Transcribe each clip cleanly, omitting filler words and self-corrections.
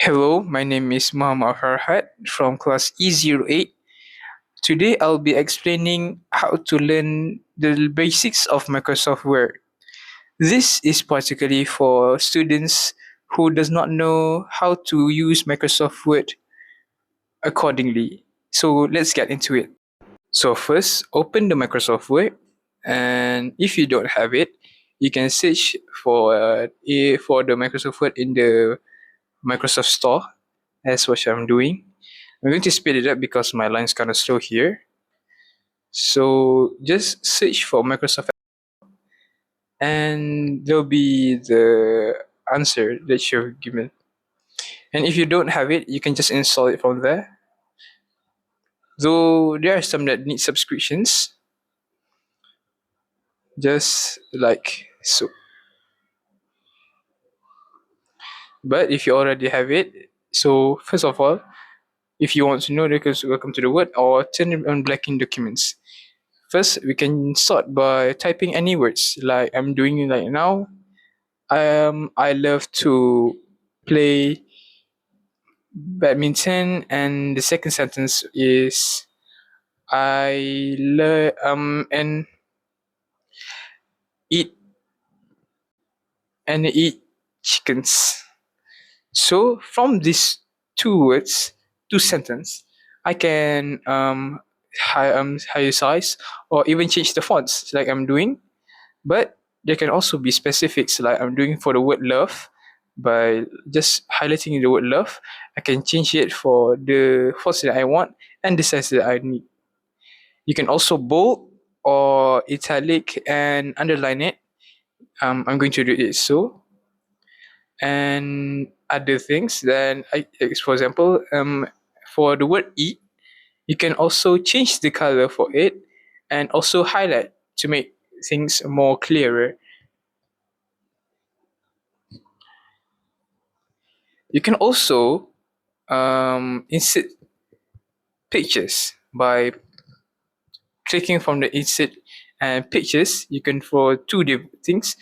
Hello, my name is Muhammad Farhat from class E08. Today I'll be explaining how to learn the basics of Microsoft Word. This is particularly for students who does not know how to use Microsoft Word accordingly. So let's get into it. So first, open the Microsoft Word, and if you don't have it, you can search for the Microsoft Word in the Microsoft Store. That's what I'm doing. I'm going to speed it up because my line's kind of slow here. So just search for Microsoft and there'll be the answer that you've given. And if you don't have it, you can just install it from there. Though there are some that need subscriptions, just like so. But if you already have it, so first of all, if you want to know, welcome to the Word or turn on blocking documents. First, we can start by typing any words like I'm doing right now. I love to play badminton, and the second sentence is I love and eat eat chickens. So from these two words, two sentence, I can higher size or even change the fonts like I'm doing. But there can also be specifics like I'm doing for the word love. By just highlighting the word love, I can change it for the fonts that I want and the size that I need. You can also bold or italic and underline it. I'm going to do it so. And other things, then for example, for the word eat, you can also change the color for it and also highlight to make things more clearer. You can also insert pictures by clicking from the insert and pictures. You can for two things.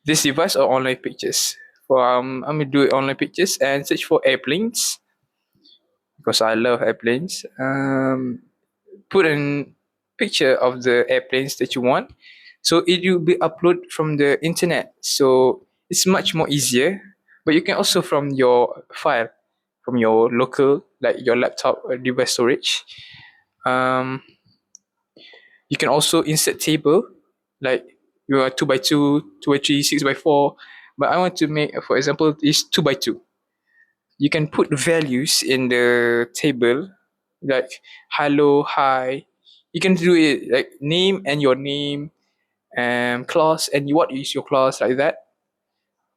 This device or online pictures. For I'm gonna do online pictures and search for airplanes because I love airplanes. Put a picture of the airplanes that you want, so it will be uploaded from the internet. So it's much more easier. But you can also from your file, from your local, like your laptop or device storage. Um, you can also insert table, like you are 2 by 2, 2 by 3, 6 by 4. But I want to make, for example, is 2 by 2. You can put values in the table, like hello, hi. You can do it like name and your name, class and what is your class, like that.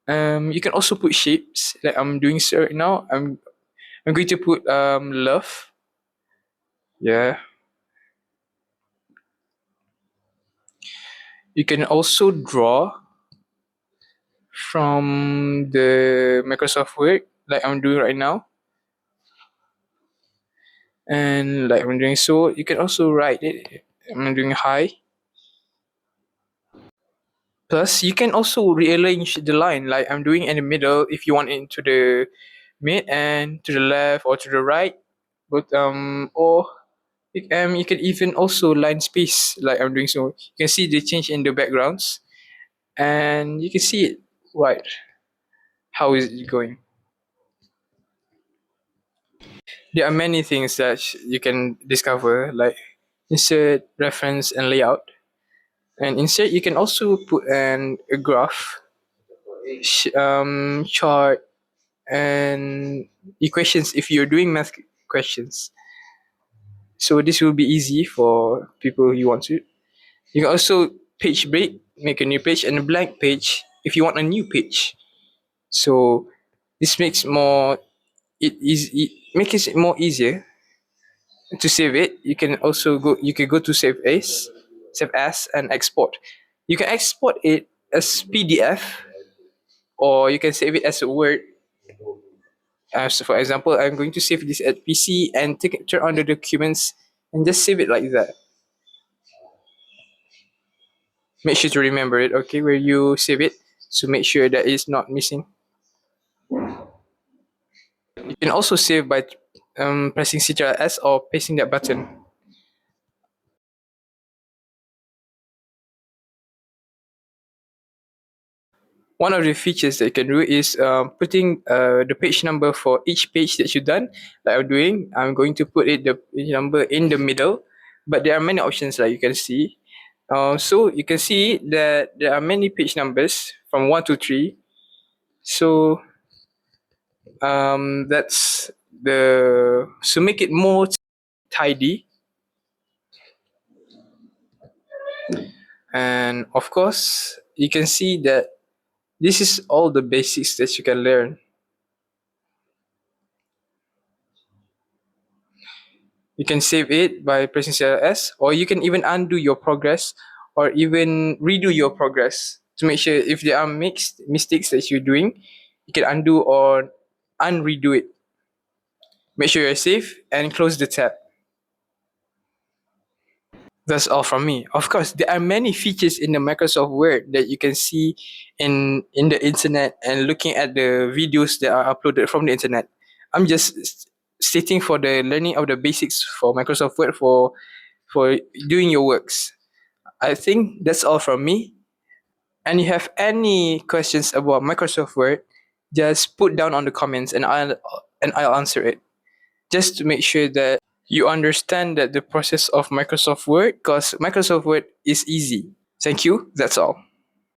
You can also put shapes, like I'm doing so right now. I'm going to put love. Yeah. You can also draw from the Microsoft Word, like I'm doing right now. And like I'm doing so, you can also write it. I'm doing hi. Plus, you can also rearrange the line, like I'm doing in the middle. If you want it to the mid and to the left or to the right, but or you can even also line space, like I'm doing so. You can see the change in the backgrounds, and you can see it right. How is it going? There are many things that you can discover, like insert, reference, and layout. And insert, you can also put a graph, chart, and equations if you're doing math questions. So this will be easy for people who want to. You can also page break, make a new page, and a blank page if you want a new page. So this makes more it makes it more easier to save it. You can also go to save as and export. You can export it as PDF or you can save it as a Word. So for example, I'm going to save this at PC and turn on the documents and just save it like that. Make sure to remember it, okay, where you save it. So make sure that it's not missing. You can also save by pressing Ctrl S or pasting that button. One of the features that you can do is putting the page number for each page that you've done. Like I'm doing, I'm going to put the page number in the middle, but there are many options like you can see. So you can see that there are many page numbers from 1 to 3. So that's the to make it more tidy. And of course, you can see that this is all the basics that you can learn. You can save it by pressing CLS, or you can even undo your progress or even redo your progress to make sure if there are mixed mistakes that you're doing, you can undo or unredo it. Make sure you're safe and close the tab. That's all from me. Of course, there are many features in the Microsoft Word that you can see in the internet and looking at the videos that are uploaded from the internet. I'm just stating for the learning of the basics for Microsoft Word for doing your works. I think that's all from me. And you have any questions about Microsoft Word, just put down on the comments and I'll answer it. Just to make sure that you understand that the process of Microsoft Word, because Microsoft Word is easy. Thank you. That's all.